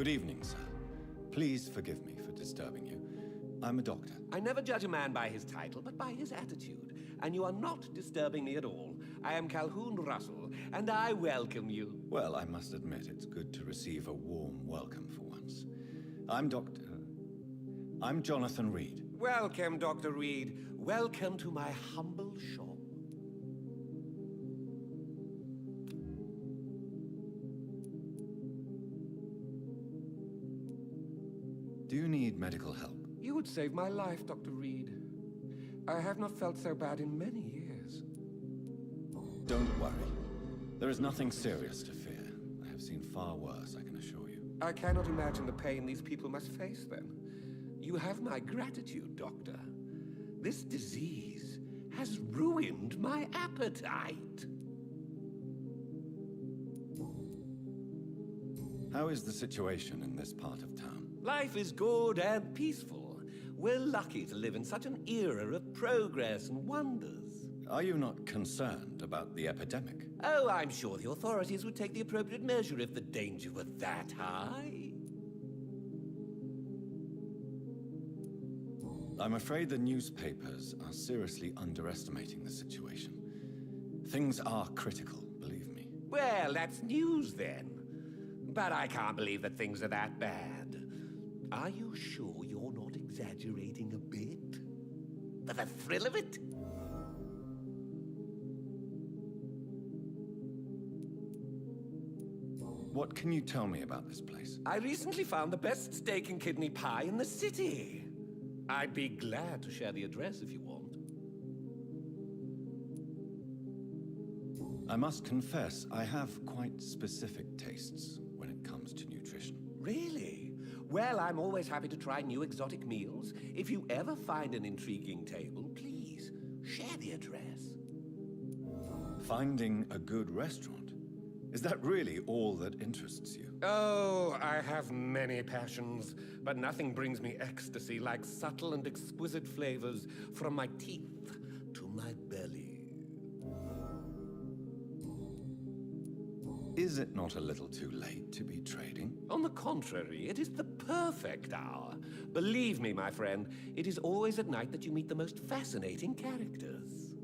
Good evening, sir. Please forgive me for disturbing you. I'm a doctor. I never judge a man by his title, but by his attitude. And you are not disturbing me at all. I am Calhoun Russell, and I welcome you. Well, I must admit it's good to receive a warm welcome for once. I'm Jonathan Reed. Welcome, Dr. Reed. Welcome to my humble shop. Do you need medical help? You would save my life, Dr. Reed. I have not felt so bad in many years. Don't worry. There is nothing serious to fear. I have seen far worse, I can assure you. I cannot imagine the pain these people must face then. You have my gratitude, Doctor. This disease has ruined my appetite. How is the situation in this part of town? Life is good and peaceful. We're lucky to live in such an era of progress and wonders. Are you not concerned about the epidemic? Oh, I'm sure the authorities would take the appropriate measure if the danger were that high. I'm afraid the newspapers are seriously underestimating the situation. Things are critical, believe me. Well, that's news then. But I can't believe that things are that bad. Are you sure you're not exaggerating a bit? For the thrill of it? What can you tell me about this place? I recently found the best steak and kidney pie in the city. I'd be glad to share the address if you want. I must confess, I have quite specific tastes when it comes to nutrition. Really? Well, I'm always happy to try new exotic meals. If you ever find an intriguing table, please share the address. Finding a good restaurant? Is that really all that interests you? Oh, I have many passions, but nothing brings me ecstasy like subtle and exquisite flavors from my teeth to my belly. Is it not a little too late to be trading? On the contrary, it is the perfect hour. Believe me, my friend, it is always at night that you meet the most fascinating characters.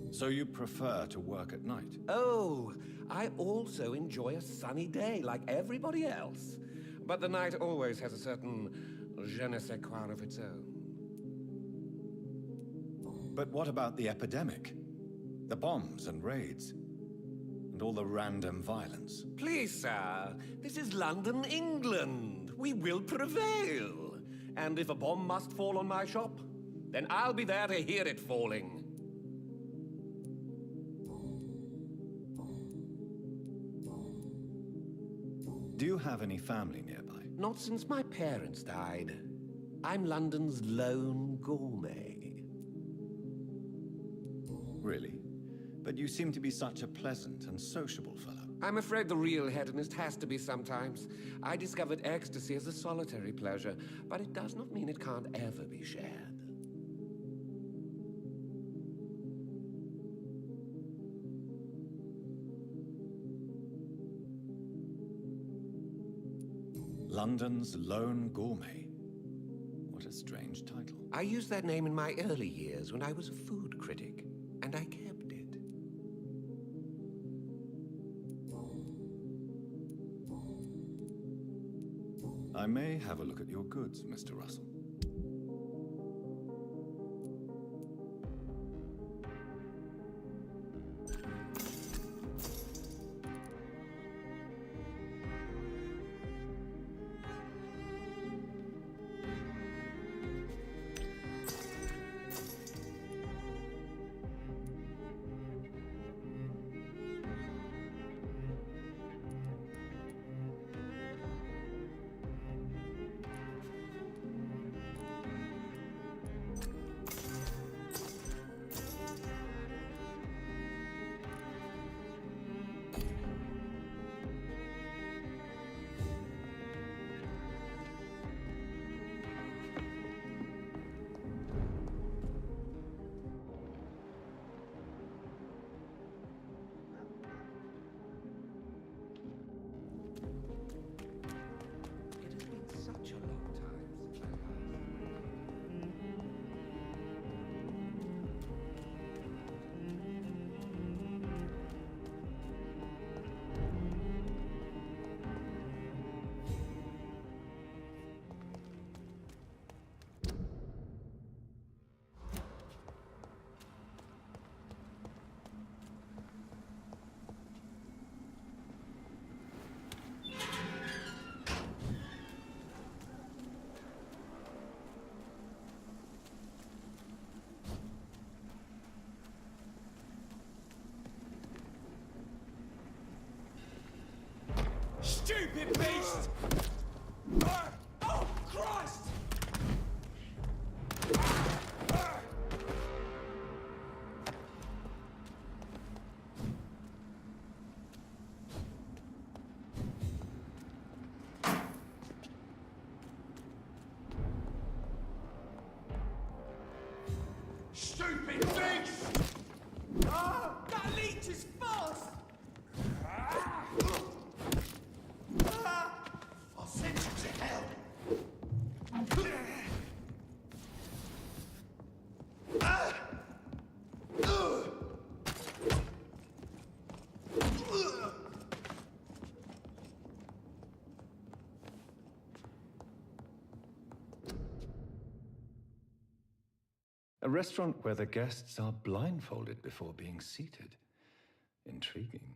So you prefer to work at night? Oh, I also enjoy a sunny day like everybody else. But the night always has a certain je ne sais quoi of its own. But what about the epidemic? The bombs and raids? And all the random violence? Please, sir, this is London, England. We will prevail. And if a bomb must fall on my shop, then I'll be there to hear it falling. Do you have any family nearby? Not since my parents died. I'm London's lone gourmet. Really? But you seem to be such a pleasant and sociable fellow. I'm afraid the real hedonist has to be sometimes. I discovered ecstasy as a solitary pleasure, but it does not mean it can't ever be shared. London's Lone Gourmet. What a strange title. I used that name in my early years when I was a food critic, and I kept it. I may have a look at your goods, Mr. Russell. stupid beast! Oh, Christ! Stupid beast! That leech is fast! I'll send you to hell! A restaurant where the guests are blindfolded before being seated. Intriguing.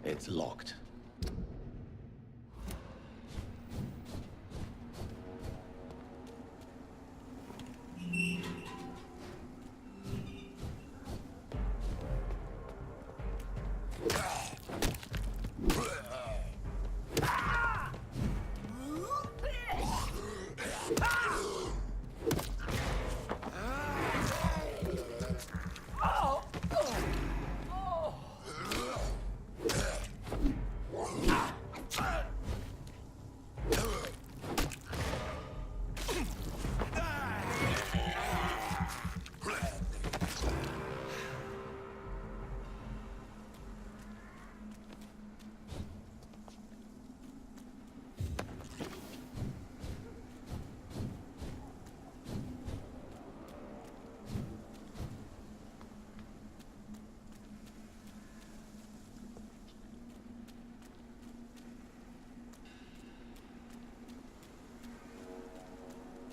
It's locked.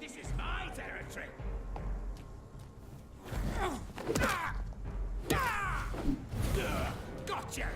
This is my territory! Gotcha!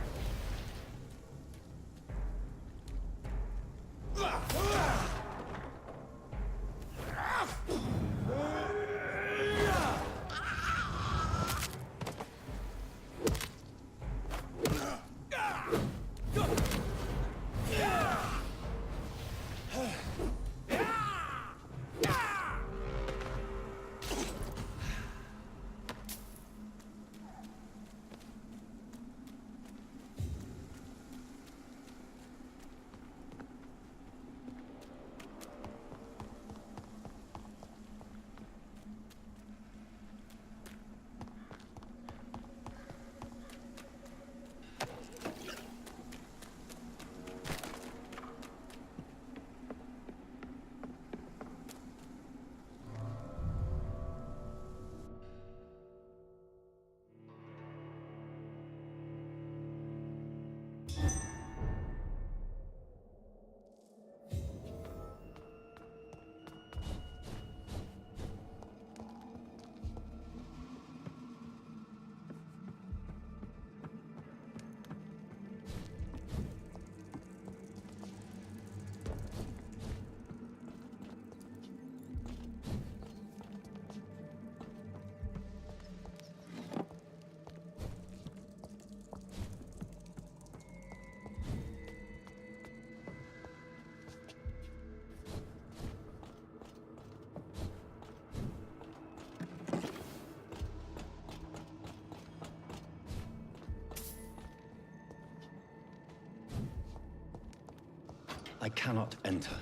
I cannot enter.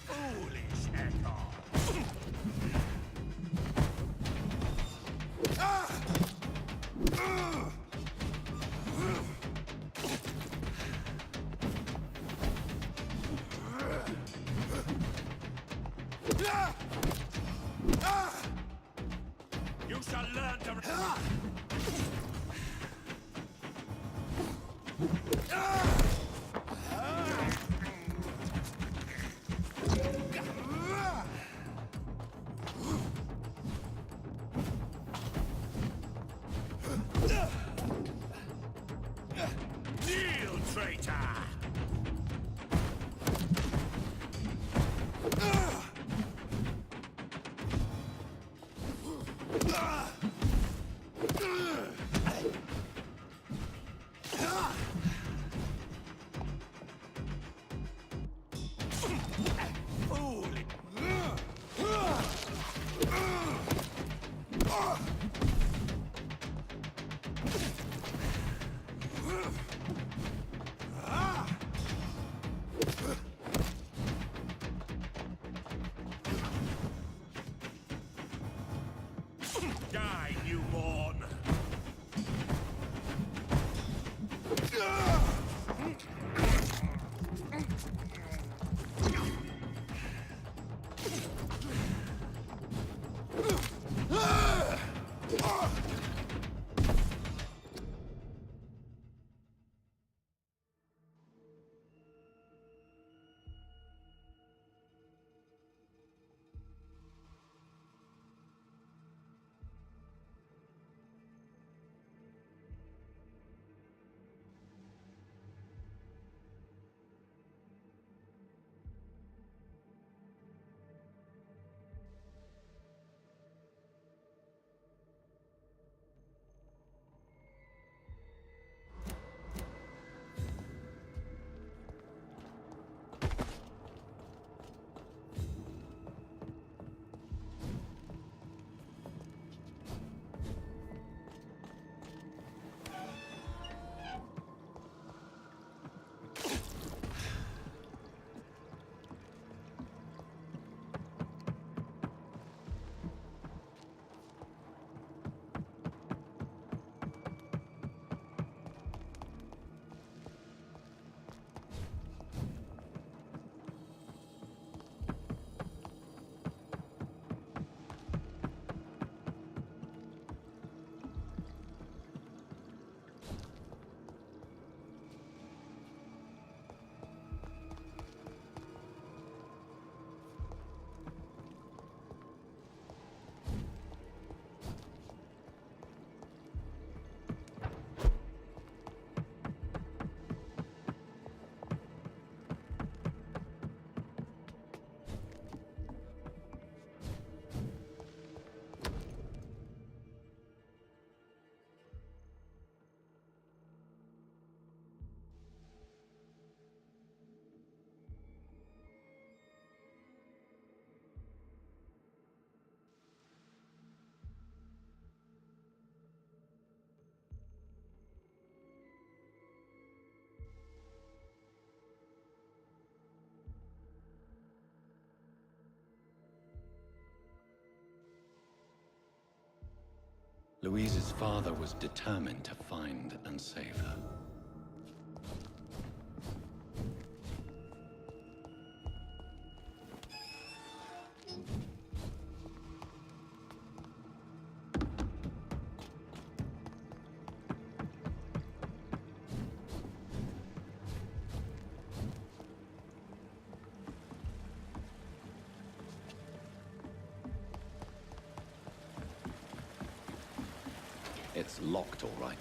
Foolish echo. You shall learn to... Kneel, traitor! Die, newborn! Louise's father was determined to find and save her. It's locked, all right.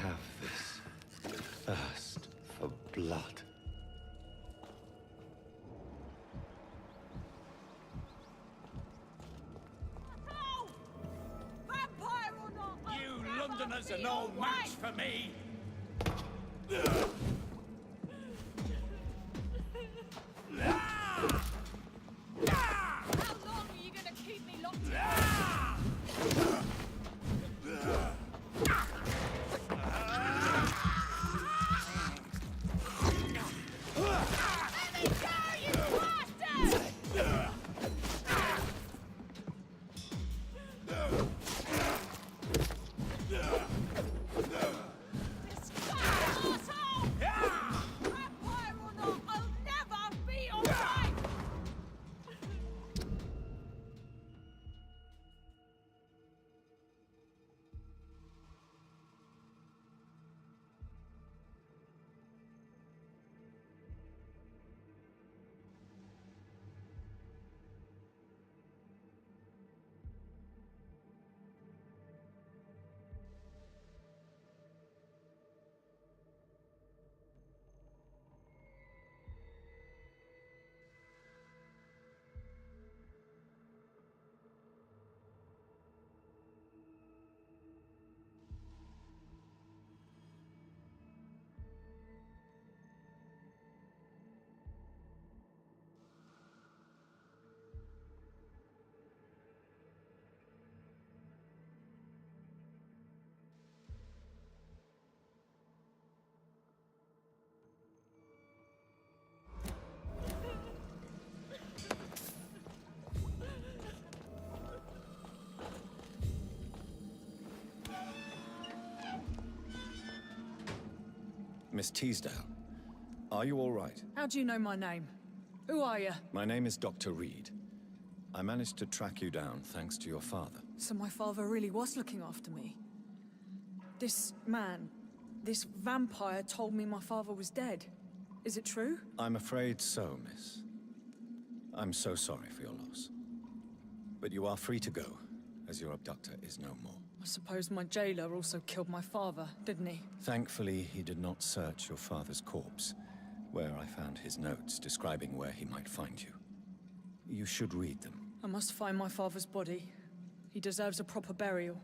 have this thirst for blood. No! Vampire or not, I'll You never Londoners be are no your match wife! for me! How long are you gonna keep me locked in? Let me go, you bastard! This fucking asshole! Vampire or not, I'll never be your wife! Miss Teasdale, are you all right? How do you know my name? Who are you? My name is Dr. Reed. I managed to track you down thanks to your father. So my father really was looking after me. This man, this vampire told me my father was dead. Is it true? I'm afraid so, miss. I'm so sorry for your loss. But you are free to go, as your abductor is no more. I suppose my jailer also killed my father, didn't he? Thankfully, he did not search your father's corpse, where I found his notes describing where he might find you. You should read them. I must find my father's body. He deserves a proper burial.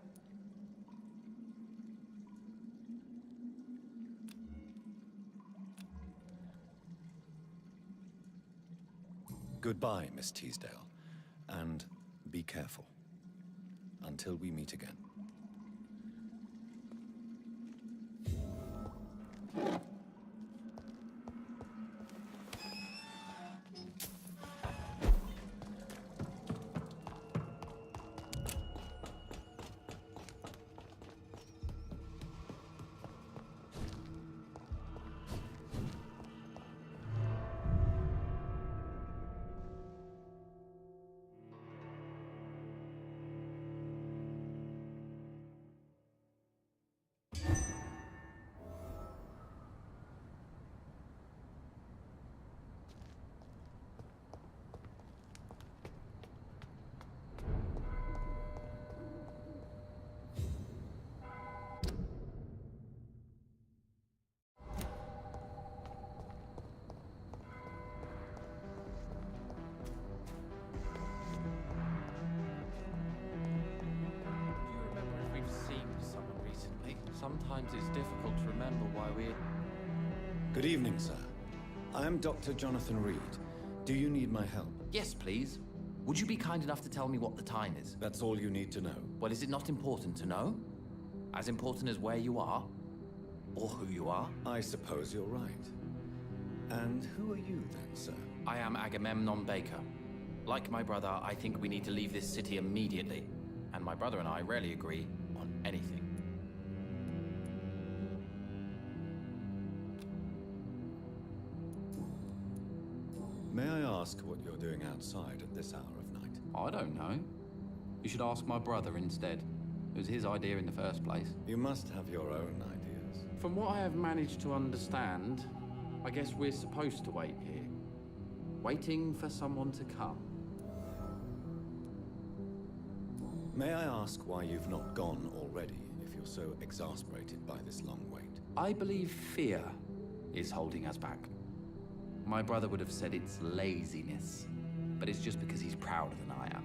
Goodbye, Miss Teasdale, and be careful. Until we meet again. Sometimes it's difficult to remember why we're... Good evening, sir. I am Dr. Jonathan Reed. Do you need my help? Yes, please. Would you be kind enough to tell me what the time is? That's all you need to know. Well, is it not important to know? As important as where you are? Or who you are? I suppose you're right. And who are you then, sir? I am Agamemnon Baker. Like my brother, I think we need to leave this city immediately. And my brother and I rarely agree on anything. May I ask what you're doing outside at this hour of night? I don't know. You should ask my brother instead. It was his idea in the first place. You must have your own ideas. From what I have managed to understand, I guess we're supposed to wait here. Waiting for someone to come. May I ask why you've not gone already, if you're you're so exasperated by this long wait? I believe fear is holding us back. My brother would have said it's laziness, but it's just because he's prouder than I am.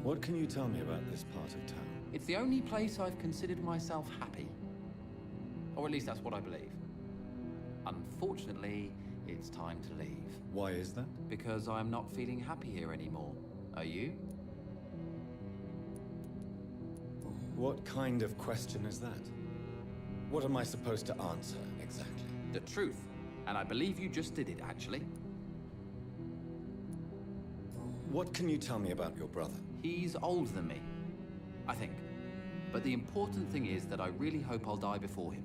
What can you tell me about this part of town? It's the only place I've considered myself happy. Or at least that's what I believe. Unfortunately, it's time to leave. Why is that? Because I'm not feeling happy here anymore. Are you? What kind of question is that? What am I supposed to answer, exactly? The truth. And I believe you just did it, actually. What can you tell me about your brother? He's older than me, I think. But the important thing is that I really hope I'll die before him.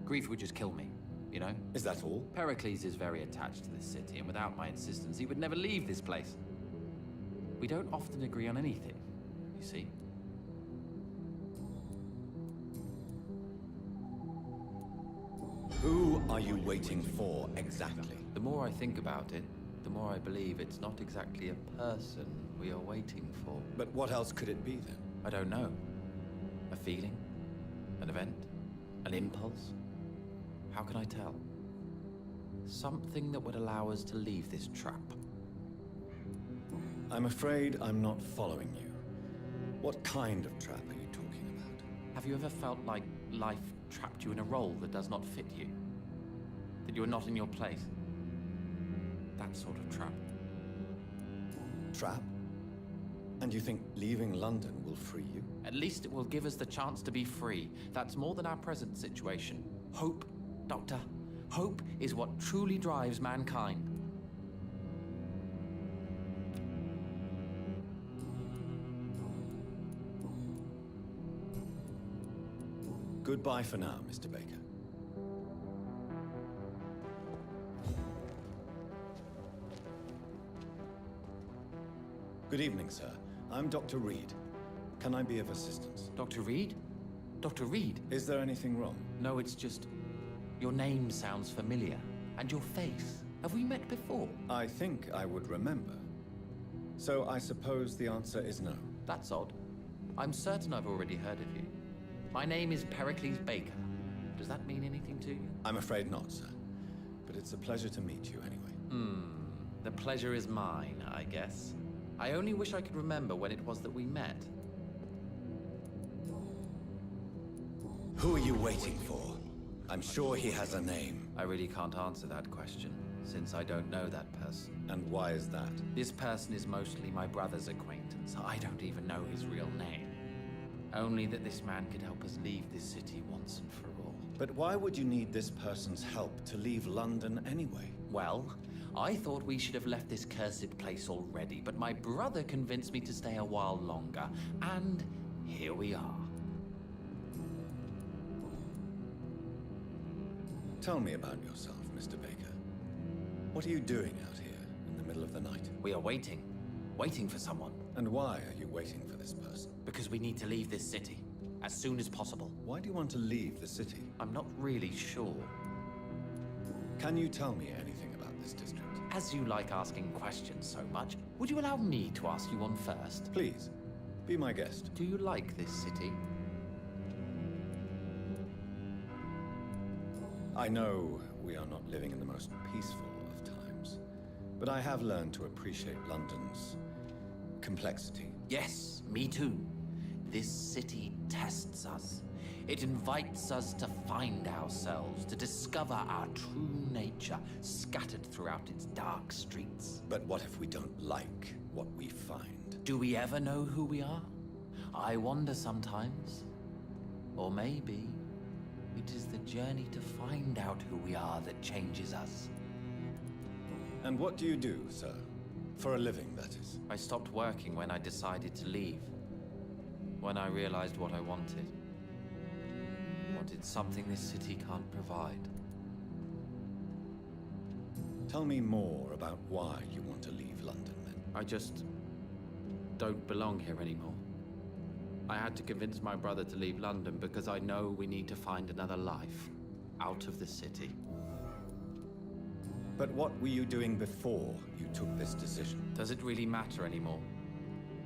Grief would just kill me, you know? Is that all? Pericles is very attached to this city, and without my insistence, he would never leave this place. We don't often agree on anything, you see. Who are you waiting for, exactly? The more I think about it, the more I believe it's not exactly a person we are waiting for. But what else could it be, then? I don't know. A feeling? An event? An impulse? How can I tell? Something that would allow us to leave this trap. I'm afraid I'm not following you. What kind of trap are you talking about? Have you ever felt like life trapped you in a role that does not fit you? That you are not in your place? That sort of trap. Trap? And you think leaving London will free you? At least it will give us the chance to be free. That's more than our present situation. Hope, Doctor. Hope is what truly drives mankind. Goodbye for now, Mr. Baker. Good evening, sir. I'm Dr. Reed. Can I be of assistance? Dr. Reed? Dr. Reed? Is there anything wrong? No, it's just... your name sounds familiar. And your face. Have we met before? I think I would remember. So I suppose the answer is no. That's odd. I'm certain I've already heard of you. My name is Pericles Baker. Does that mean anything to you? I'm afraid not, sir. But it's a pleasure to meet you anyway. The pleasure is mine, I guess. I only wish I could remember when it was that we met. Who are you waiting for? I'm sure he has a name. I really can't answer that question, since I don't know that person. And why is that? This person is mostly my brother's acquaintance. I don't even know his real name. Only that this man could help us leave this city once and for all. But why would you need this person's help to leave London anyway? Well, I thought we should have left this cursed place already, but my brother convinced me to stay a while longer, and here we are. Tell me about yourself, Mr. Baker. What are you doing out here in the middle of the night? We are waiting. Waiting for someone. And why are you waiting for this person? Because we need to leave this city. As soon as possible. Why do you want to leave the city? I'm not really sure. Can you tell me anything about this district? As you like asking questions so much, would you allow me to ask you one first? Please, be my guest. Do you like this city? I know we are not living in the most peaceful of times, but I have learned to appreciate London's complexity. Yes, me too. This city tests us. It invites us to find ourselves, to discover our true nature scattered throughout its dark streets. But what if we don't like what we find? Do we ever know who we are? I wonder sometimes. Or maybe it is the journey to find out who we are that changes us. And what do you do, sir? For a living, that is. I stopped working when I decided to leave. When I realized what I wanted. Wanted something this city can't provide. Tell me more about why you want to leave London, then. I just don't belong here anymore. I had to convince my brother to leave London because I know we need to find another life out of the city. But what were you doing before you took this decision? Does it really matter anymore?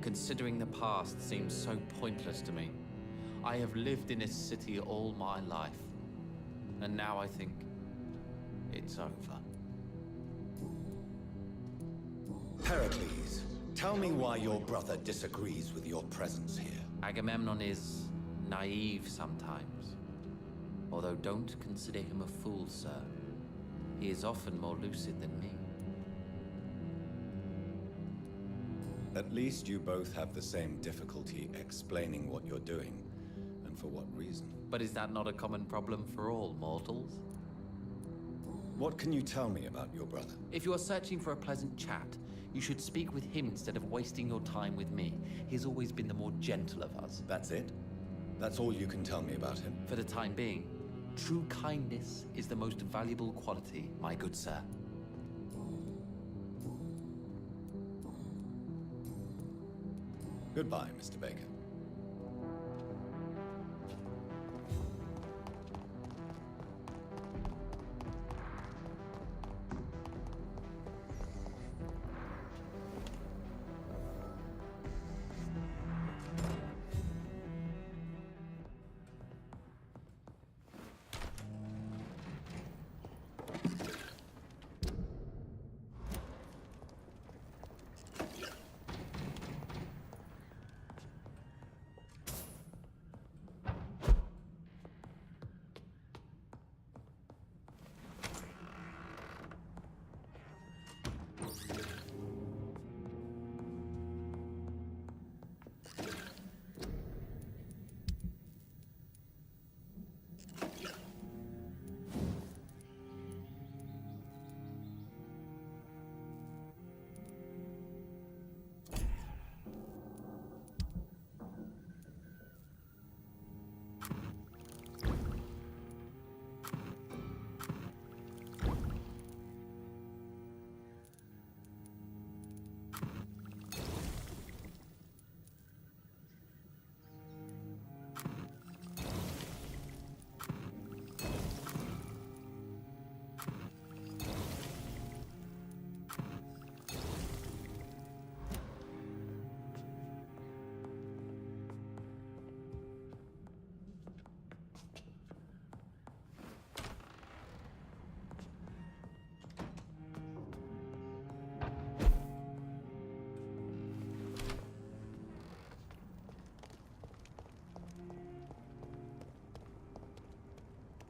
Considering the past seems so pointless to me. I have lived in this city all my life, and now I think it's over. Pericles, tell me why your brother disagrees with your presence here. Agamemnon is naive sometimes. Although don't consider him a fool, sir. He is often more lucid than me. At least you both have the same difficulty explaining what you're doing, and for what reason. But is that not a common problem for all mortals? What can you tell me about your brother? If you are searching for a pleasant chat, you should speak with him instead of wasting your time with me. He's always been the more gentle of us. That's it? That's all you can tell me about him? For the time being, true kindness is the most valuable quality, my good sir. Goodbye, Mr. Baker.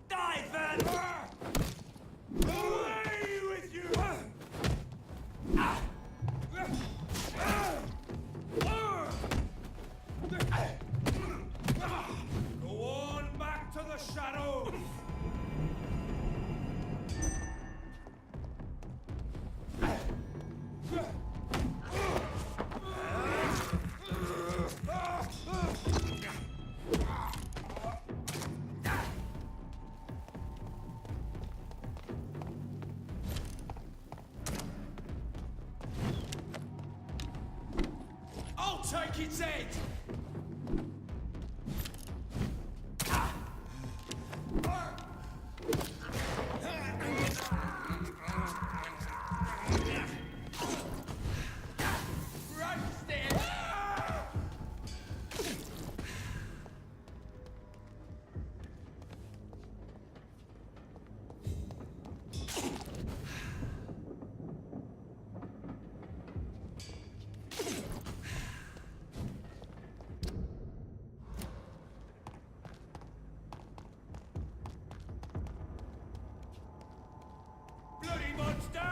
Die then! Away with you! Go on back to the shadows! I'll take its head! Bloody monster!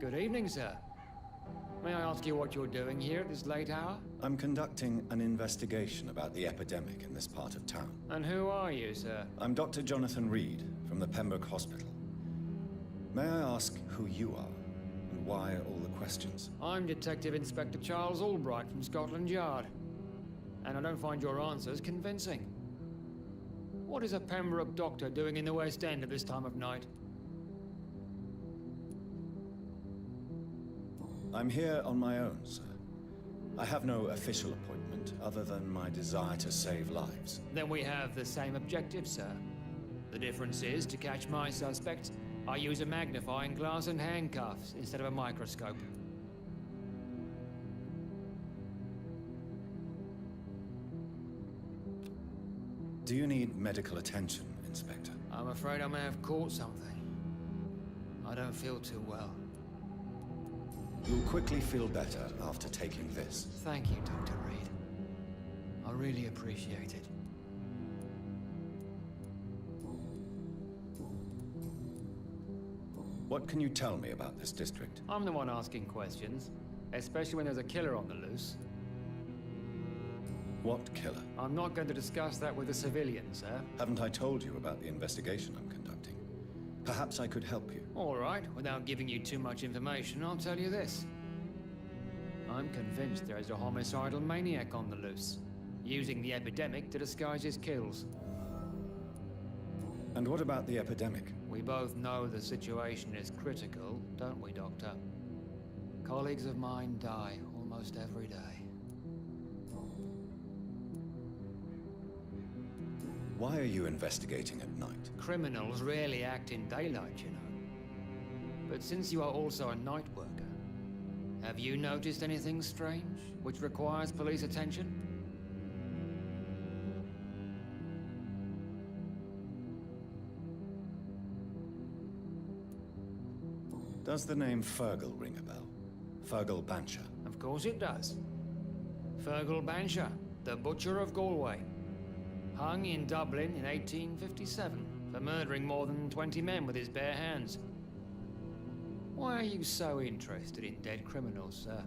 Good evening, sir. May May I ask you what you're doing here at this late hour? I'm conducting an investigation about the epidemic in this part of town. And who are you, sir? I'm Dr. Jonathan Reed from the Pembroke Hospital. May I ask who you are and why all the questions? I'm Detective Inspector Charles Albright from Scotland Yard. And I don't find your answers convincing. What is a Pembroke doctor doing in the West End at this time of night? I'm here on my own, sir. I have no official appointment other than my desire to save lives. Then we have the same objective, sir. The difference is, to catch my suspects, I use a magnifying glass and handcuffs instead of a microscope. Do you need medical attention, Inspector? I'm afraid I may have caught something. I don't feel too well. You'll quickly feel better after taking this. Thank you, Dr. Reed. I really appreciate it. What can you tell me about this district? I'm the one asking questions, especially when there's a killer on the loose. What killer? I'm not going to discuss that with the civilians, sir. Haven't I told you about the investigation I'm conducting? Perhaps I could help you. All right, without giving you too much information, I'll tell you this. I'm convinced there is a homicidal maniac on the loose, using the epidemic to disguise his kills. And what about the epidemic? We both know the situation is critical, don't we, Doctor? Colleagues of mine die almost every day. Why are you investigating at night? Criminals rarely act in daylight, you know. But since you are also a night worker, have you noticed anything strange which requires police attention? Does the name Fergal ring a bell? Fergal Bancher. Of course it does. Fergal Bancher, the Butcher of Galway. Hung in Dublin in 1857 for murdering more than 20 men with his bare hands. Why are you so interested in dead criminals, sir?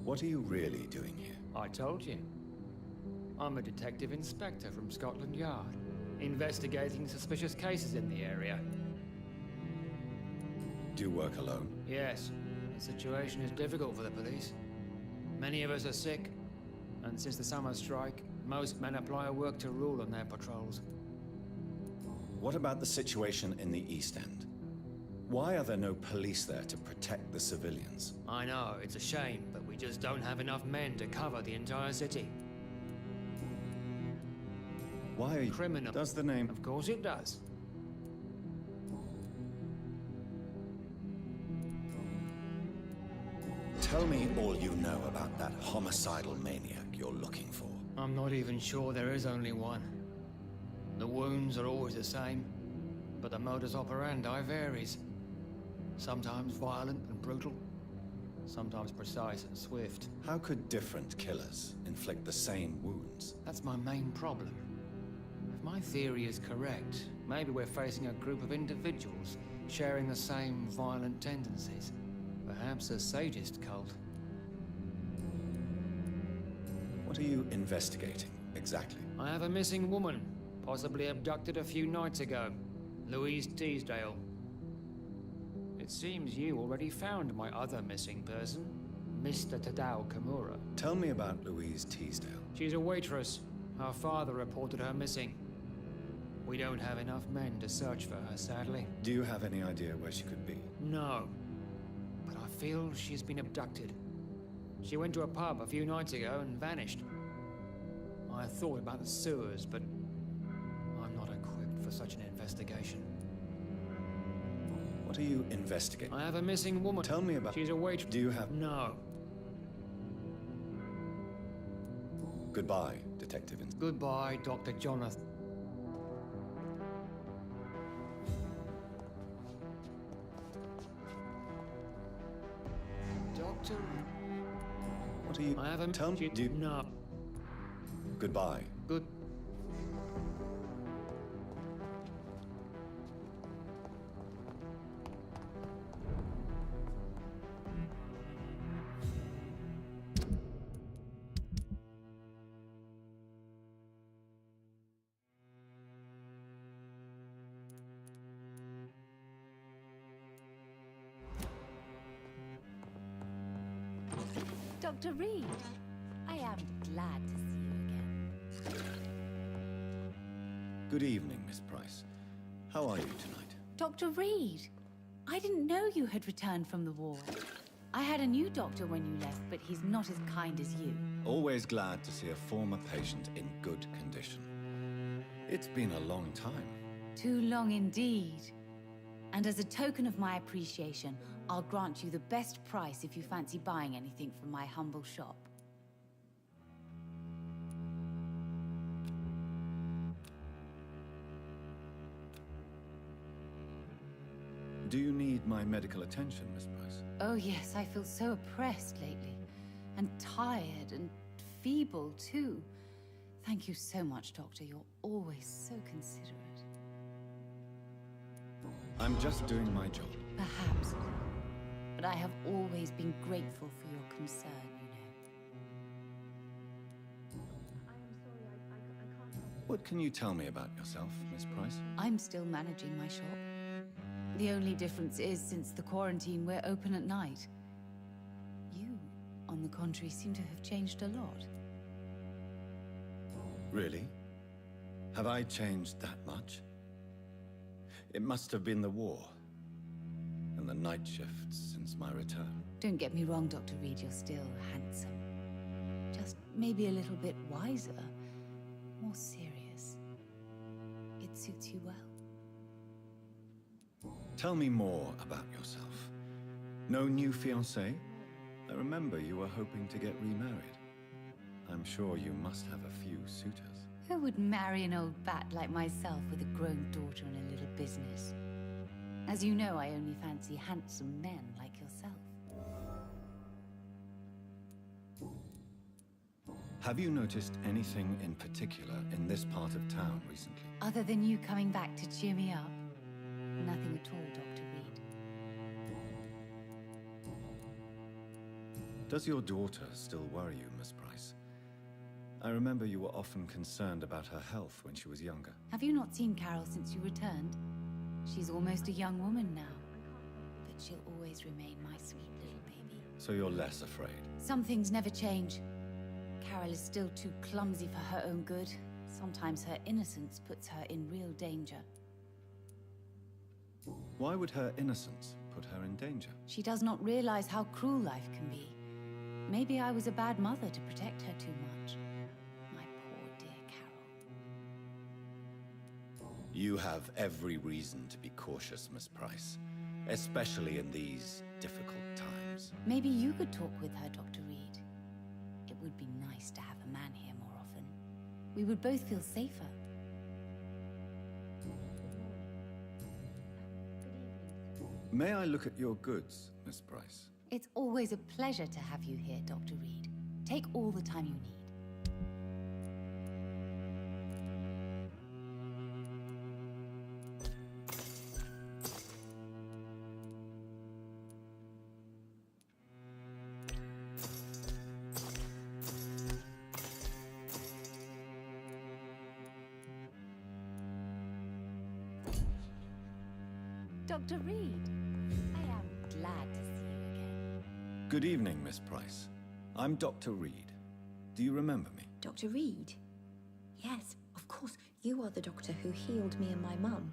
What are you really doing here? I told you. I'm a detective inspector from Scotland Yard, investigating suspicious cases in the area. Do you work alone? Yes, the situation is difficult for the police. Many of us are sick, and since the summer strike, most men apply a work to rule on their patrols. What about the situation in the East End? Why are there no police there to protect the civilians? I know, it's a shame, but we just don't have enough men to cover the entire city. Why are you... Criminal. Does the name... Of course it does. Tell me all you know about that homicidal maniac you're looking for. I'm not even sure there is only one. The wounds are always the same, but the modus operandi varies. Sometimes violent and brutal, sometimes precise and swift. How could different killers inflict the same wounds? That's my main problem. If my theory is correct, maybe we're facing a group of individuals sharing the same violent tendencies. Perhaps a sadist cult. What are you investigating, exactly? I have a missing woman, possibly abducted a few nights ago. Louise Teasdale. It seems you already found my other missing person, Mr. Tadao Kimura. Tell me about Louise Teasdale. She's a waitress. Her father reported her missing. We don't have enough men to search for her, sadly. Do you have any idea where she could be? No. But I feel she's been abducted. She went to a pub a few nights ago and vanished. I thought about the sewers, but I'm not equipped for such an investigation. What are you investigating? I have a missing woman. Tell me about... She's a waitress. Do you have... No. Goodbye, Detective. Goodbye, Dr. Jonathan. Doctor... What are you... I haven't... Tell me... Do you... No. Goodbye. Good... Dr. Reed, I am glad to see you again. Good evening, Miss Price. How are you tonight? Dr. Reed, I didn't know you had returned from the war. I had a new doctor when you left, but he's not as kind as you. Always glad to see a former patient in good condition. It's been a long time. Too long indeed. And as a token of my appreciation, I'll grant you the best price if you fancy buying anything from my humble shop. Do you need my medical attention, Miss Price? Oh yes, I feel so oppressed lately. And tired and feeble too. Thank you so much, Doctor. You're always so considerate. I'm just doing my job. Perhaps. But I have always been grateful for your concern, you know. What can you tell me about yourself, Miss Price? I'm still managing my shop. The only difference is, since the quarantine, we're open at night. You, on the contrary, seem to have changed a lot. Really? Have I changed that much? It must have been the war, and the night shifts since my return. Don't get me wrong, Dr. Reed, you're still handsome. Just maybe a little bit wiser, more serious. It suits you well. Tell me more about yourself. No new fiancé? I remember you were hoping to get remarried. I'm sure you must have a few suitors. Who would marry an old bat like myself with a grown daughter and a little business? As you know, I only fancy handsome men like yourself. Have you noticed anything in particular in this part of town recently? Other than you coming back to cheer me up? Nothing at all, Dr. Reed. Does your daughter still worry you, Miss Price? I remember you were often concerned about her health when she was younger. Have you not seen Carol since you returned? She's almost a young woman now. But she'll always remain my sweet little baby. So you're less afraid? Some things never change. Carol is still too clumsy for her own good. Sometimes her innocence puts her in real danger. Why would her innocence put her in danger? She does not realize how cruel life can be. Maybe I was a bad mother to protect her too much. My poor dear Carol. You have every reason to be cautious, Miss Price. Especially in these difficult times. Maybe you could talk with her, Dr. Reed. It would be nice to have a man here more often. We would both feel safer. May I look at your goods, Miss Price? It's always a pleasure to have you here, Dr. Reed. Take all the time you need. Dr. Reed, I am glad to see you again. Good evening, Miss Price. I'm Dr. Reed. Do you remember me? Dr. Reed? Yes, of course. You are the doctor who healed me and my mum.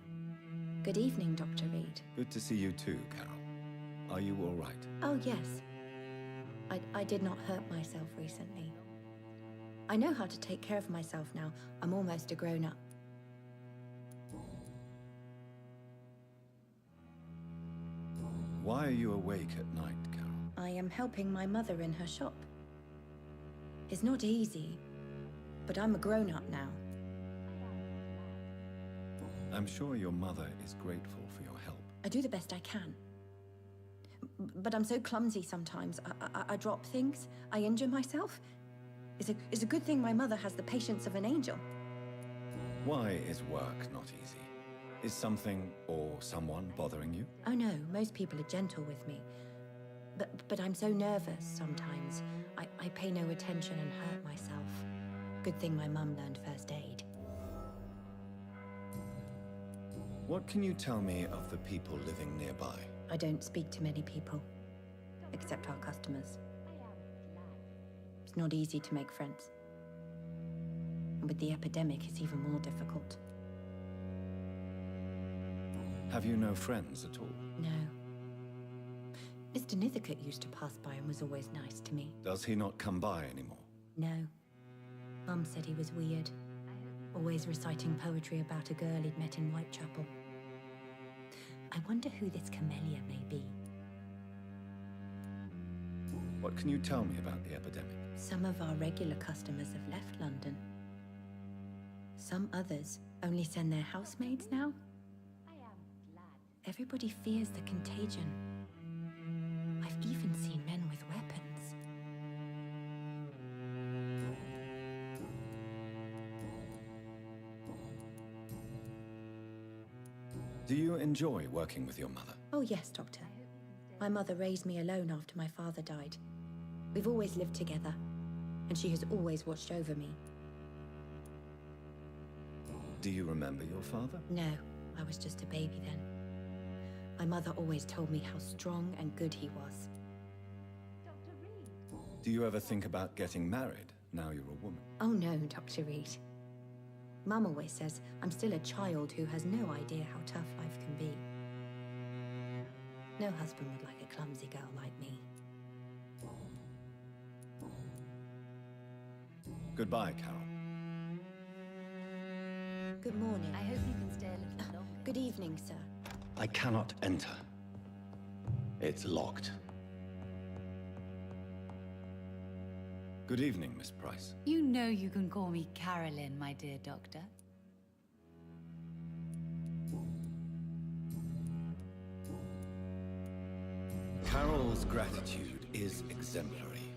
Good evening, Dr. Reed. Good to see you too, Carol. Are you all right? Oh, yes. I did not hurt myself recently. I know how to take care of myself now. I'm almost a grown-up. Why are you awake at night, Carol? I am helping my mother in her shop. It's not easy, but I'm a grown-up now. I'm sure your mother is grateful for your help. I do the best I can. But I'm so clumsy sometimes. I drop things. I injure myself. It's a good thing my mother has the patience of an angel. Why is work not easy? Is something or someone bothering you? Oh no, most people are gentle with me. But I'm so nervous sometimes. I pay no attention and hurt myself. Good thing my mum learned first aid. What can you tell me of the people living nearby? I don't speak to many people, except our customers. It's not easy to make friends. And with the epidemic, it's even more difficult. Have you no friends at all? No. Mr. Nithercote used to pass by and was always nice to me. Does he not come by anymore? No. Mum said he was weird. Always reciting poetry about a girl he'd met in Whitechapel. I wonder who this Camellia may be. What can you tell me about the epidemic? Some of our regular customers have left London. Some others only send their housemaids now. Everybody fears the contagion. I've even seen men with weapons. Do you enjoy working with your mother? Oh yes, Doctor. My mother raised me alone after my father died. We've always lived together, and she has always watched over me. Do you remember your father? No, I was just a baby then. My mother always told me how strong and good he was. Do you ever think about getting married now you're a woman? Oh no, Dr. Reed. Mum always says I'm still a child who has no idea how tough life can be. No husband would like a clumsy girl like me. Goodbye, Carol. Good morning. I hope you can stay a little longer. Good evening, sir. I cannot enter. It's locked. Good evening, Miss Price. You know you can call me Carolyn, my dear doctor. Carol's gratitude is exemplary.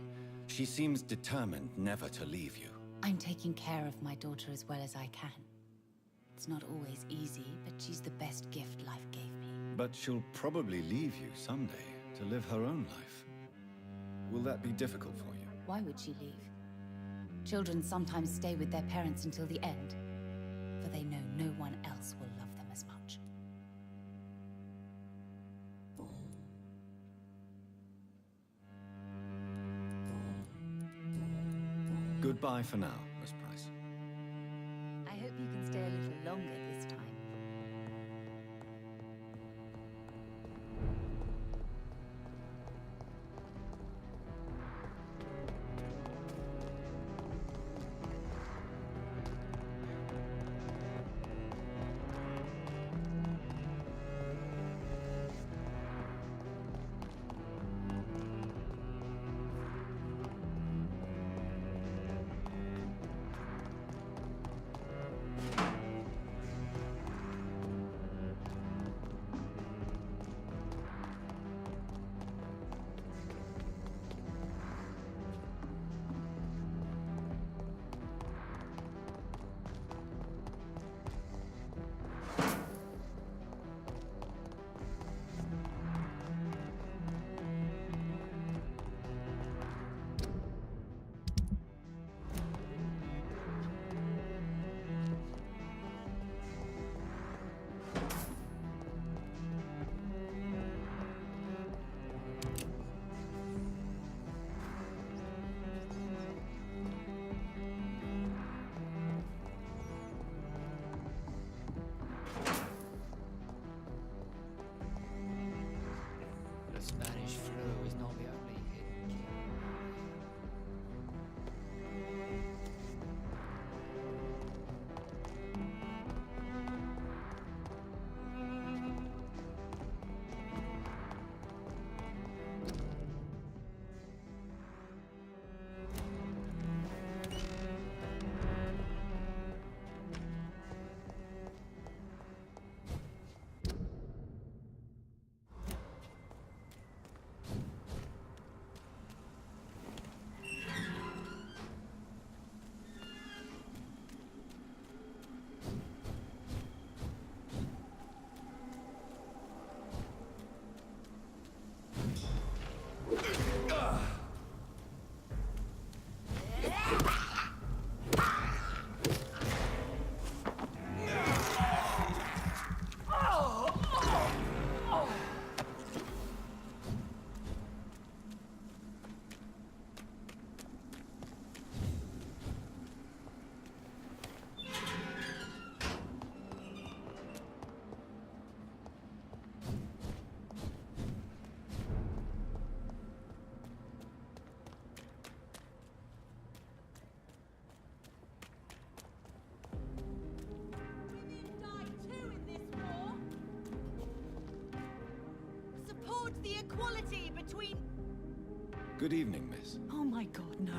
She seems determined never to leave you. I'm taking care of my daughter as well as I can. It's not always easy, but she's the best gift life gave me. But she'll probably leave you someday to live her own life. Will that be difficult for you? Why would she leave? Children sometimes stay with their parents until the end, for they know no one else will love them as much. Goodbye for now, Miss Price. I hope you can stay a little longer this time. Good evening, miss. Oh my god, no.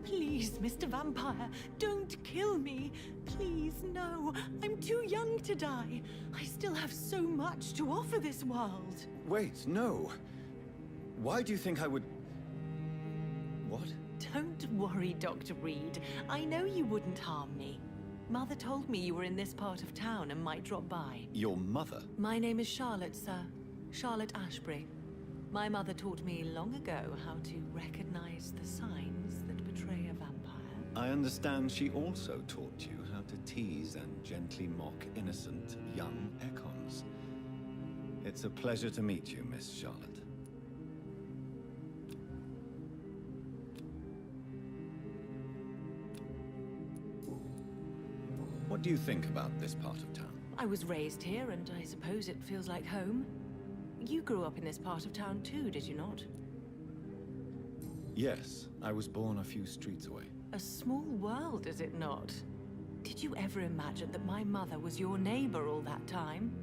Please, Mr. Vampire, don't kill me. Please, no. I'm too young to die. I still have so much to offer this world. Wait, no. Why do you think I would... What? Don't worry, Dr. Reed. I know you wouldn't harm me. Mother told me you were in this part of town and might drop by. Your mother? My name is Charlotte, sir. Charlotte Ashbury. My mother taught me long ago how to recognize the signs that betray a vampire. I understand she also taught you how to tease and gently mock innocent young Ekons. It's a pleasure to meet you, Miss Charlotte. What do you think about this part of town? I was raised here, and I suppose it feels like home. You grew up in this part of town too, did you not? Yes, I was born a few streets away. A small world, is it not? Did you ever imagine that my mother was your neighbor all that time?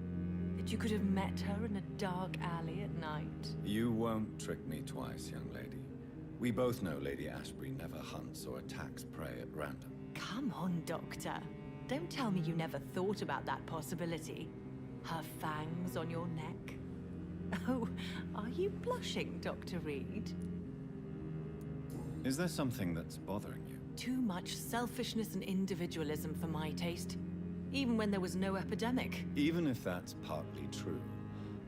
That you could have met her in a dark alley at night? You won't trick me twice, young lady. We both know Lady Ashbury never hunts or attacks prey at random. Come on, Doctor. Don't tell me you never thought about that possibility. Her fangs on your neck. Oh, are you blushing, Dr. Reed? Is there something that's bothering you? Too much selfishness and individualism for my taste. Even when there was no epidemic. Even if that's partly true,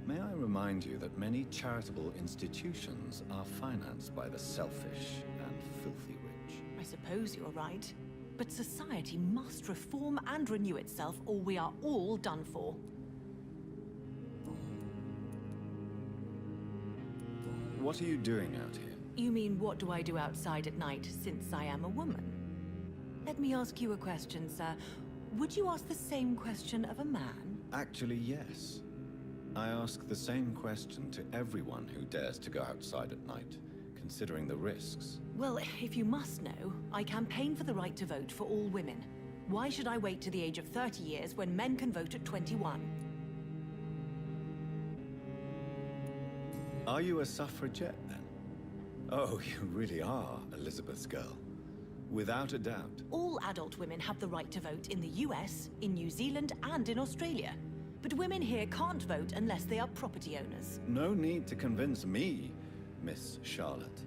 may I remind you that many charitable institutions are financed by the selfish and filthy rich. I suppose you're right. But society must reform and renew itself, or we are all done for. What are you doing out here? You mean, what do I do outside at night, since I am a woman? Let me ask you a question, sir. Would you ask the same question of a man? Actually, yes. I ask the same question to everyone who dares to go outside at night, considering the risks. Well, if you must know, I campaign for the right to vote for all women. Why should I wait to the age of 30 years when men can vote at 21? Are you a suffragette, then? Oh, you really are Elizabeth's girl. Without a doubt. All adult women have the right to vote in the US, in New Zealand, and in Australia. But women here can't vote unless they are property owners. No need to convince me, Miss Charlotte.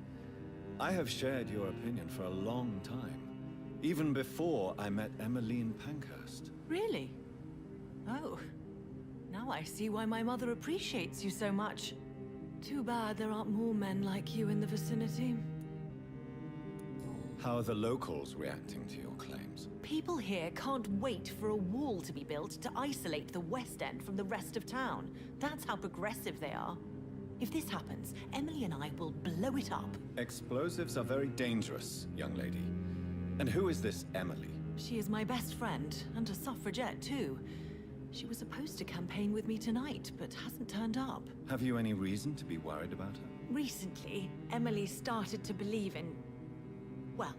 I have shared your opinion for a long time. Even before I met Emmeline Pankhurst. Really? Oh. Now I see why my mother appreciates you so much. Too bad there aren't more men like you in the vicinity. How are the locals reacting to your claims? People here can't wait for a wall to be built to isolate the West End from the rest of town. That's how progressive they are. If this happens, Emily and I will blow it up. Explosives are very dangerous, young lady. And who is this Emily? She is my best friend, and a suffragette too. She was supposed to campaign with me tonight, but hasn't turned up. Have you any reason to be worried about her? Recently, Emily started to believe in... well,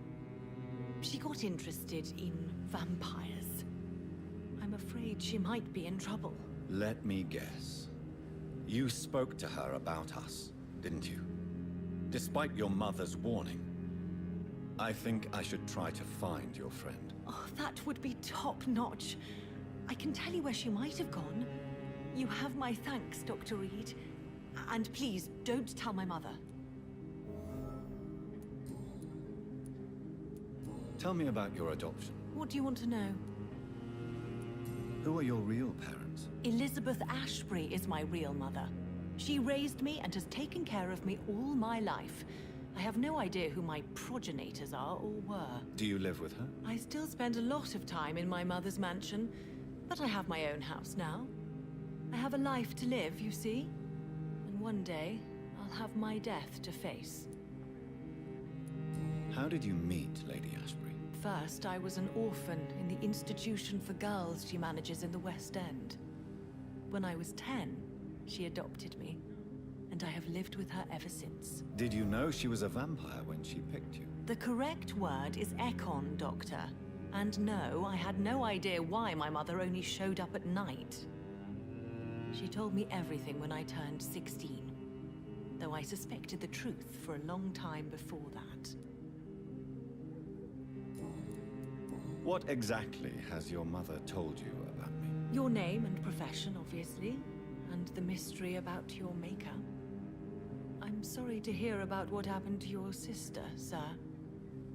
she got interested in vampires. I'm afraid she might be in trouble. Let me guess. You spoke to her about us, didn't you? Despite your mother's warning. I think I should try to find your friend. Oh, that would be top-notch. I can tell you where she might have gone. You have my thanks, Dr. Reed. And please, don't tell my mother. Tell me about your adoption. What do you want to know? Who are your real parents? Elizabeth Ashbury is my real mother. She raised me and has taken care of me all my life. I have no idea who my progenitors are or were. Do you live with her? I still spend a lot of time in my mother's mansion, but I have my own house now. I have a life to live, you see? And one day, I'll have my death to face. How did you meet Lady Ashbury? First, I was an orphan in the institution for girls she manages in the West End. When I was 10, she adopted me, and I have lived with her ever since. Did you know she was a vampire when she picked you? The correct word is Ekon, Doctor. And no, I had no idea why my mother only showed up at night. She told me everything when I turned 16. though I suspected the truth for a long time before that. What exactly has your mother told you about me? Your name and profession, obviously, and the mystery about your maker. I'm sorry to hear about what happened to your sister, sir.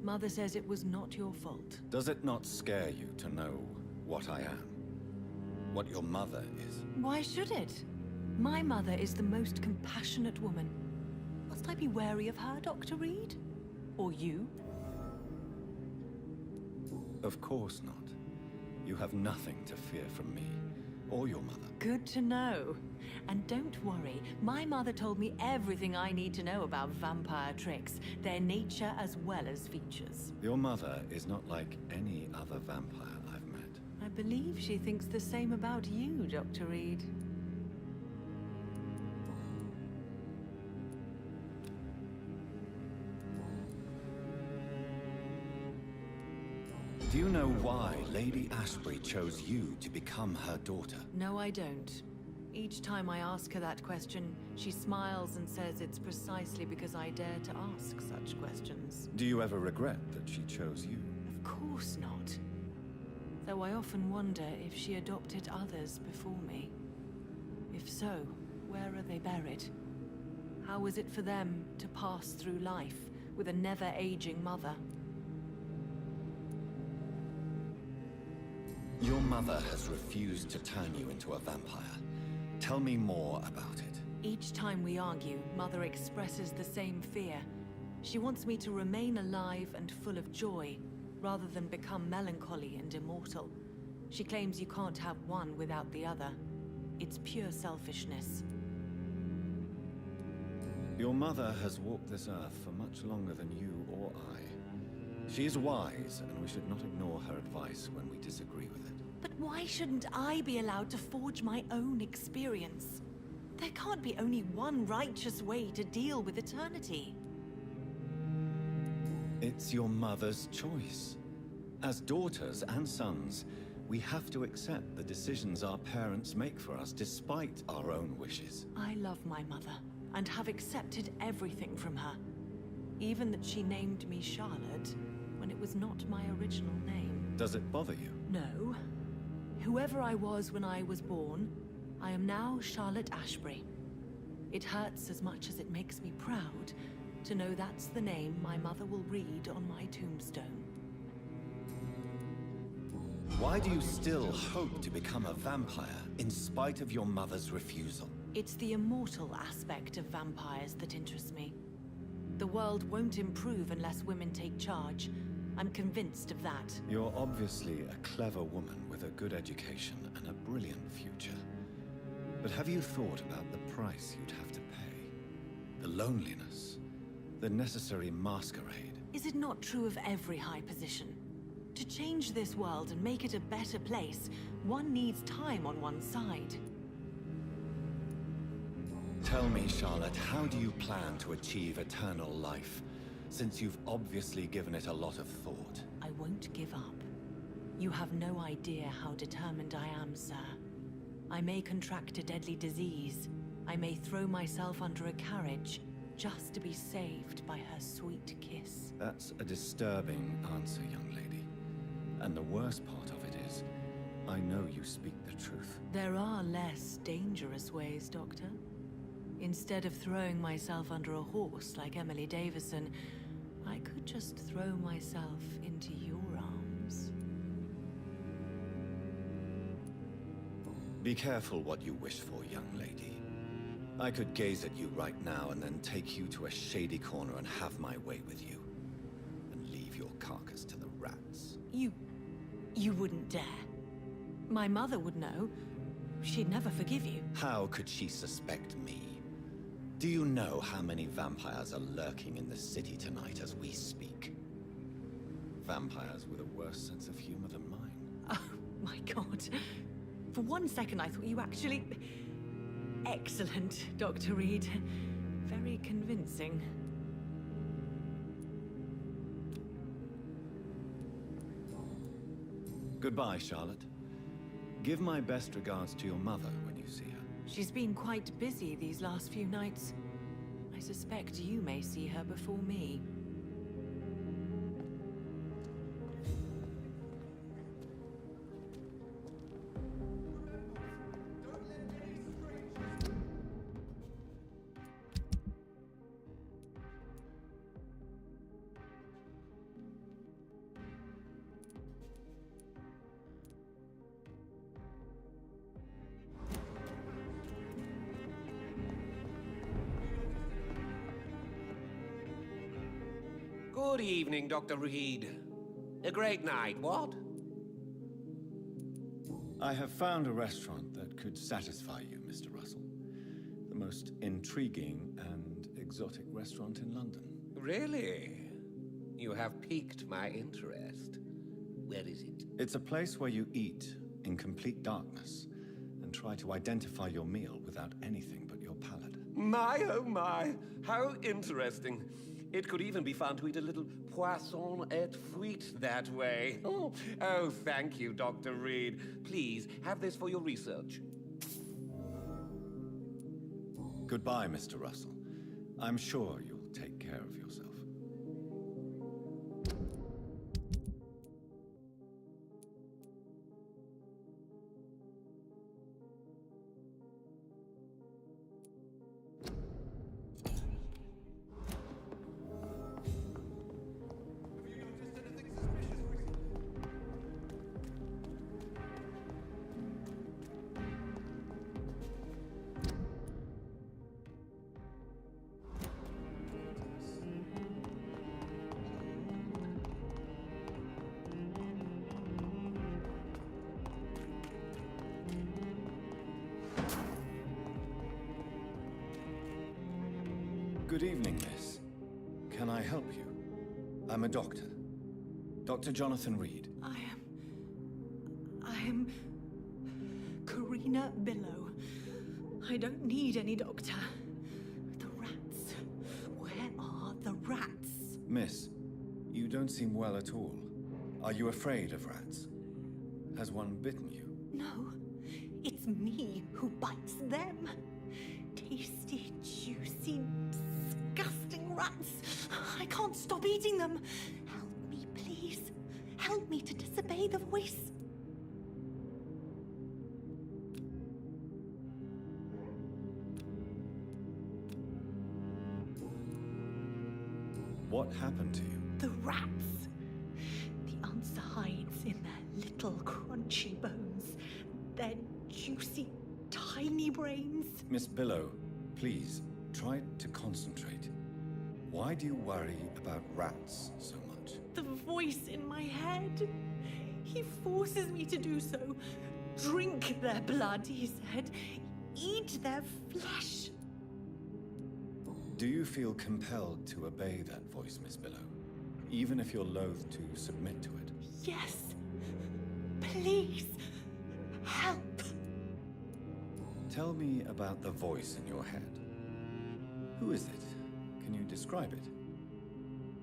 Mother says it was not your fault. Does it not scare you to know what I am? What your mother is? Why should it? My mother is the most compassionate woman. Must I be wary of her, Dr. Reed? Or you? Of course not. You have nothing to fear from me, or your mother. Good to know. And don't worry, my mother told me everything I need to know about vampire tricks, their nature as well as features. Your mother is not like any other vampire I've met. I believe she thinks the same about you, Dr. Reed. Do you know why Lady Ashbury chose you to become her daughter? No, I don't. Each time I ask her that question, she smiles and says it's precisely because I dare to ask such questions. Do you ever regret that she chose you? Of course not. Though I often wonder if she adopted others before me. If so, where are they buried? How was it for them to pass through life with a never-aging mother? Your mother has refused to turn you into a vampire. Tell me more about it. Each time we argue, Mother expresses the same fear. She wants me to remain alive and full of joy, rather than become melancholy and immortal. She claims you can't have one without the other. It's pure selfishness. Your mother has walked this earth for much longer than you or I. She is wise, and we should not ignore her advice when we disagree with it. But why shouldn't I be allowed to forge my own experience? There can't be only one righteous way to deal with eternity. It's your mother's choice. As daughters and sons, we have to accept the decisions our parents make for us despite our own wishes. I love my mother, and have accepted everything from her. Even that she named me Charlotte, when it was not my original name. Does it bother you? No. Whoever I was when I was born, I am now Charlotte Ashbury. It hurts as much as it makes me proud to know that's the name my mother will read on my tombstone. Why do you still hope to become a vampire in spite of your mother's refusal? It's the immortal aspect of vampires that interests me. The world won't improve unless women take charge. I'm convinced of that. You're obviously a clever woman with a good education and a brilliant future. But have you thought about the price you'd have to pay? The loneliness, the necessary masquerade. Is it not true of every high position? To change this world and make it a better place, one needs time on one's side. Tell me, Charlotte, how do you plan to achieve eternal life? Since you've obviously given it a lot of thought. I won't give up. You have no idea how determined I am, sir. I may contract a deadly disease. I may throw myself under a carriage, just to be saved by her sweet kiss. That's a disturbing answer, young lady. And the worst part of it is, I know you speak the truth. There are less dangerous ways, Doctor. Instead of throwing myself under a horse like Emily Davison, I could just throw myself into your arms. Be careful what you wish for, young lady. I could gaze at you right now and then take you to a shady corner and have my way with you. And leave your carcass to the rats. You wouldn't dare. My mother would know. She'd never forgive you. How could she suspect me? Do you know how many vampires are lurking in the city tonight as we speak? Vampires with a worse sense of humor than mine. Oh, my God. For one second, I thought you actually... Excellent, Dr. Reed. Very convincing. Goodbye, Charlotte. Give my best regards to your mother when you see her. She's been quite busy these last few nights. I suspect you may see her before me. Good evening, Dr. Reed. A great night, what? I have found a restaurant that could satisfy you, Mr. Russell. The most intriguing and exotic restaurant in London. Really? You have piqued my interest. Where is it? It's a place where you eat in complete darkness and try to identify your meal without anything but your palate. My, oh my, how interesting. It could even be fun to eat a little poisson et fruits that way. Oh, thank you, Dr. Reed. Please, have this for your research. Goodbye, Mr. Russell. I'm sure you'll take care of yourself. Good evening, miss. Can I help you? I'm a doctor. Dr. Jonathan Reed. I am Karina Billow. I don't need any doctor. The rats. Where are the rats? Miss, you don't seem well at all. Are you afraid of rats? Has one bitten you? No, it's me who bites them. Tasty, juicy, disgusting rats. I can't stop eating them. Help me, please. Help me to disobey the voice. What happened to you? The rats. The answer hides in their little crunchy bones. Their juicy, tiny brains. Miss Billow, please, try to concentrate. Why do you worry about rats so much? The voice in my head. He forces me to do so. Drink their blood, he said. Eat their flesh. Do you feel compelled to obey that voice, Miss Billow? Even if you're loath to submit to it? Yes. Please. Help. Tell me about the voice in your head. Who is it? Can you describe it?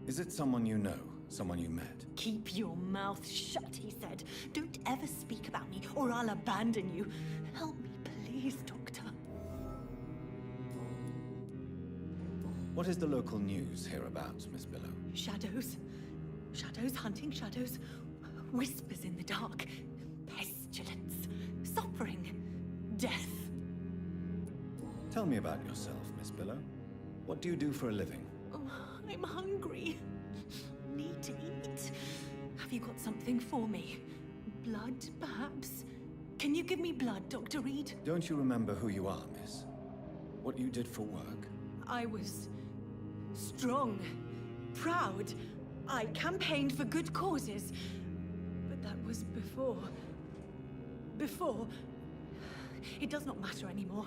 Is it someone you know? Someone you met? Keep your mouth shut, he said. Don't ever speak about me, or I'll abandon you. Help me, please, Doctor. What is the local news hereabouts, Miss Billow? Shadows. Shadows hunting shadows. Whispers in the dark. Pestilence. Suffering. Death. Tell me about yourself, Miss Billow. What do you do for a living? Oh, I'm hungry. Need to eat. Have you got something for me? Blood, perhaps? Can you give me blood, Dr. Reed? Don't you remember who you are, miss? What you did for work? I was strong, proud. I campaigned for good causes. But that was before. Before. It does not matter anymore.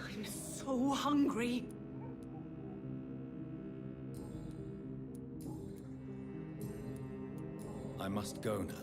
I'm so hungry. I must go now.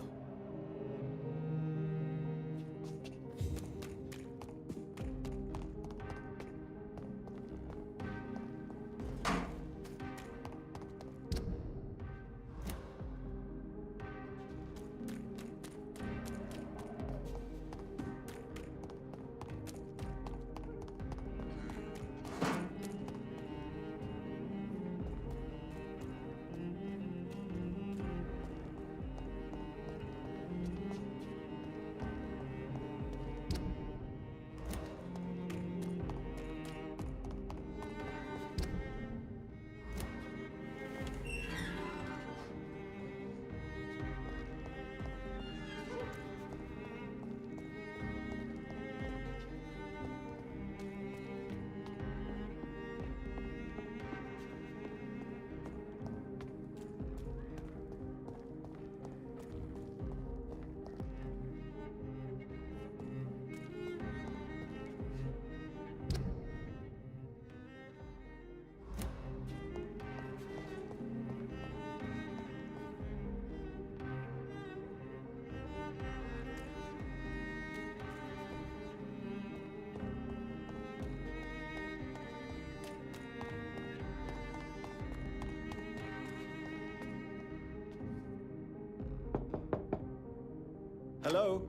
Hello?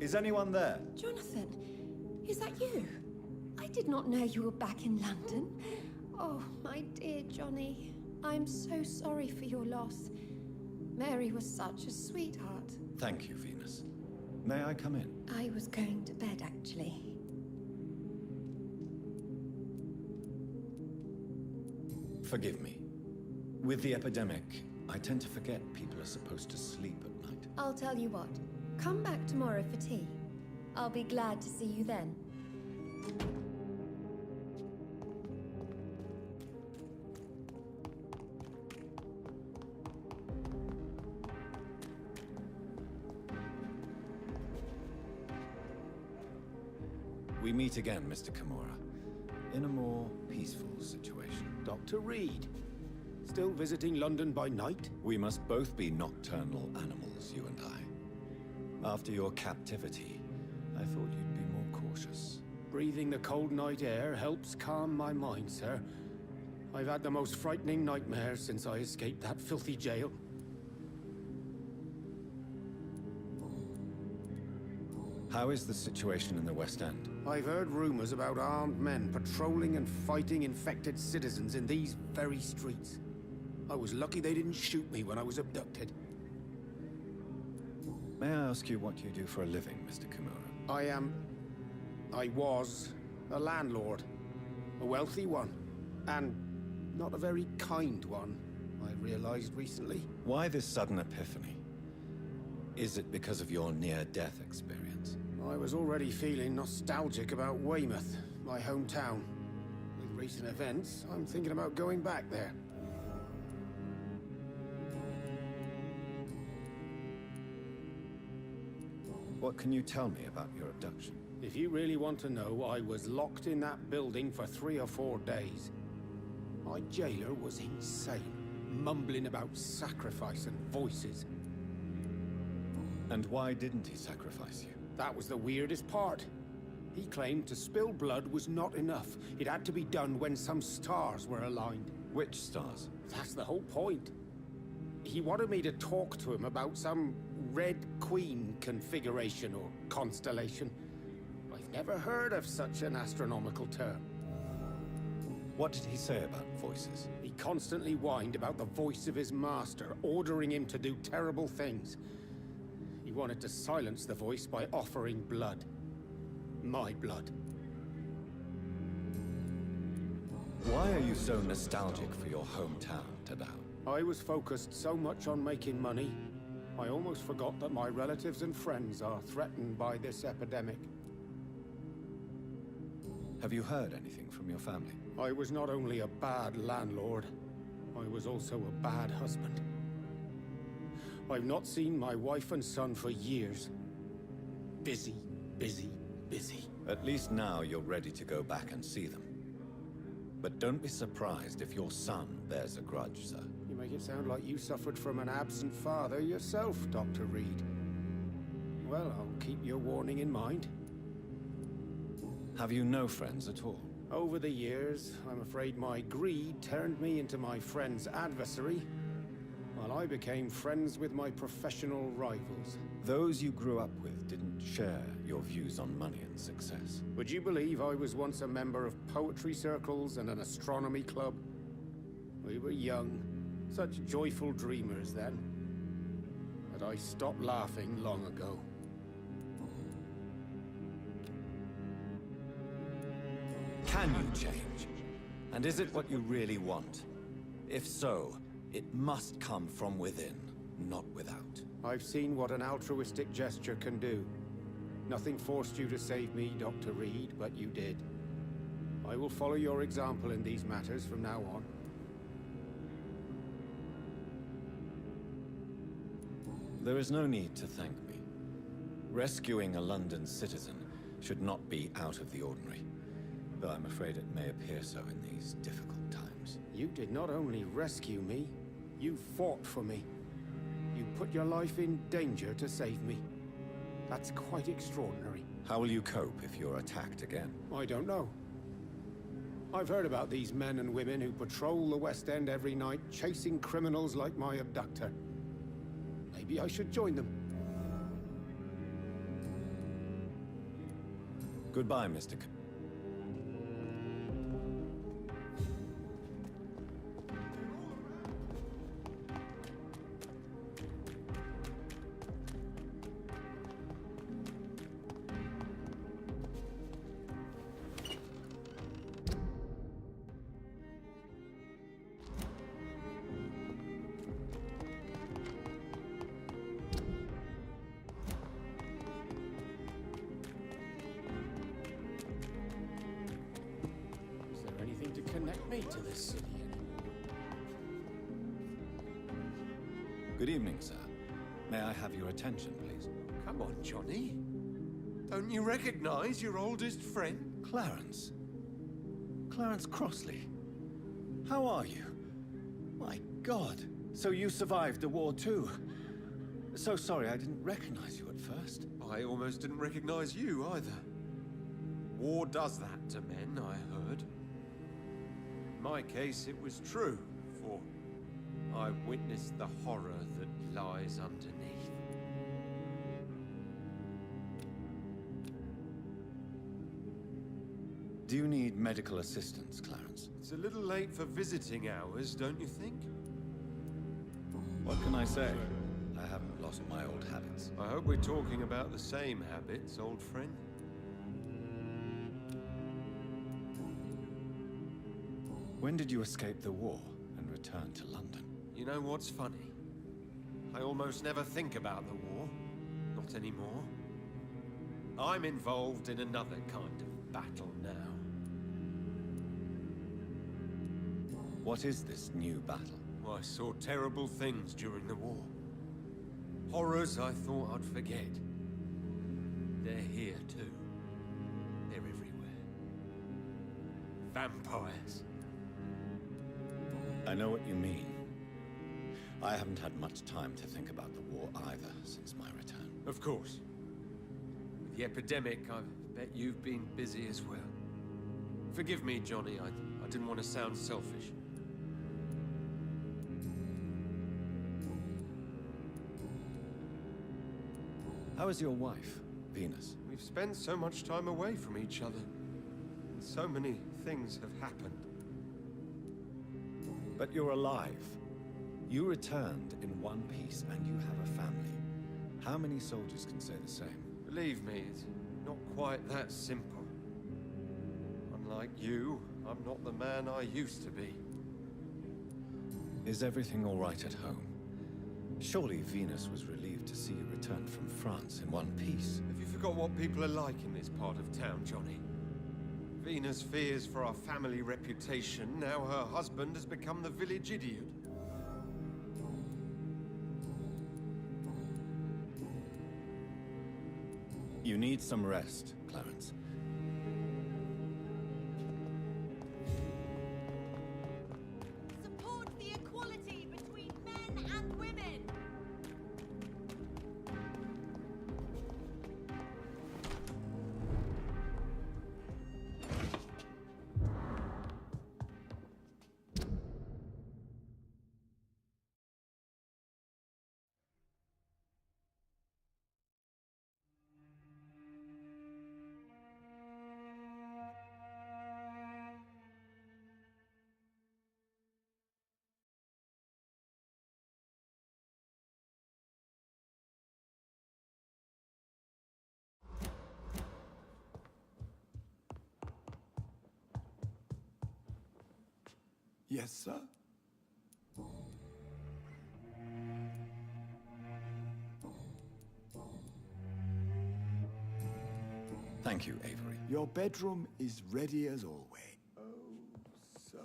Is anyone there? Jonathan, is that you? I did not know you were back in London. Oh, my dear Johnny. I'm so sorry for your loss. Mary was such a sweetheart. Thank you, Venus. May I come in? I was going to bed, actually. Forgive me. With the epidemic, I tend to forget people are supposed to sleep at night. I'll tell you what. Come back tomorrow for tea. I'll be glad to see you then. We meet again, Mr. Kimura, in a more peaceful situation. Dr. Reed, still visiting London by night? We must both be nocturnal animals, you and I. After your captivity, I thought you'd be more cautious. Breathing the cold night air helps calm my mind, sir. I've had the most frightening nightmares since I escaped that filthy jail. How is the situation in the West End? I've heard rumors about armed men patrolling and fighting infected citizens in these very streets. I was lucky they didn't shoot me when I was abducted. May I ask you what you do for a living, Mr. Kimura? I was a landlord. A wealthy one. And not a very kind one, I realized recently. Why this sudden epiphany? Is it because of your near-death experience? I was already feeling nostalgic about Weymouth, my hometown. With recent events, I'm thinking about going back there. What can you tell me about your abduction? If you really want to know, I was locked in that building for 3 or 4 days. My jailer was insane, mumbling about sacrifice and voices. And why didn't he sacrifice you? That was the weirdest part. He claimed to spill blood was not enough. It had to be done when some stars were aligned. Which stars? That's the whole point. He wanted me to talk to him about some Red Queen configuration or constellation. I've never heard of such an astronomical term. What did he say about voices? He constantly whined about the voice of his master, ordering him to do terrible things. He wanted to silence the voice by offering blood. My blood. Why are you so nostalgic for your hometown, Tadao? I was focused so much on making money, I almost forgot that my relatives and friends are threatened by this epidemic. Have you heard anything from your family? I was not only a bad landlord, I was also a bad husband. I've not seen my wife and son for years. Busy, busy, busy. At least now you're ready to go back and see them. But don't be surprised if your son bears a grudge, sir. You make it sound like you suffered from an absent father yourself, Dr. Reed. Well, I'll keep your warning in mind. Have you no friends at all? Over the years, I'm afraid my greed turned me into my friend's adversary, while I became friends with my professional rivals. Those you grew up with didn't share your views on money and success. Would you believe I was once a member of poetry circles and an astronomy club? We were young, such joyful dreamers then. But I stopped laughing long ago. Can you change? And is it what you really want? If so, it must come from within, not without. I've seen what an altruistic gesture can do. Nothing forced you to save me, Dr. Reed, but you did. I will follow your example in these matters from now on. There is no need to thank me. Rescuing a London citizen should not be out of the ordinary, though I'm afraid it may appear so in these difficult times. You did not only rescue me, you fought for me. You put your life in danger to save me. That's quite extraordinary. How will you cope if you're attacked again? I don't know. I've heard about these men and women who patrol the West End every night, chasing criminals like my abductor. Maybe I should join them. Goodbye, Mr. Is there anything to connect me to this city Good evening, sir. May I have your attention, please? Come on, Johnny. Don't you recognize your oldest friend? Clarence. Clarence Crossley. How are you? My God. So you survived the war too. So sorry I didn't recognize you at first. I almost didn't recognize you either. War does that to men, I heard. In my case, it was true, for I witnessed the horror that lies underneath. Do you need medical assistance, Clarence? It's a little late for visiting hours, don't you think? What can I say? I haven't lost my old habits. I hope we're talking about the same habits, old friend. When did you escape the war and return to London? You know what's funny? I almost never think about the war. Not anymore. I'm involved in another kind of battle now. What is this new battle? I saw terrible things during the war. Horrors I thought I'd forget. They're here too. They're everywhere. Vampires. I know what you mean. I haven't had much time to think about the war either since my return. Of course. With the epidemic, I bet you've been busy as well. Forgive me, Johnny. I didn't want to sound selfish. How is your wife, Venus? We've spent so much time away from each other. And so many things have happened. But you're alive. You returned in one piece and you have a family. How many soldiers can say the same? Believe me, it's not quite that simple. Unlike you, I'm not the man I used to be. Is everything all right at home? Surely Venus was relieved to see you return from France in one piece. Have you forgot what people are like in this part of town, Johnny? Venus fears for our family reputation. Now her husband has become the village idiot. You need some rest, Clarence. Support the equality between men and women. Yes, sir? Thank you, Avery. Your bedroom is ready as always. Oh, sir.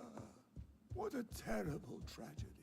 What a terrible tragedy.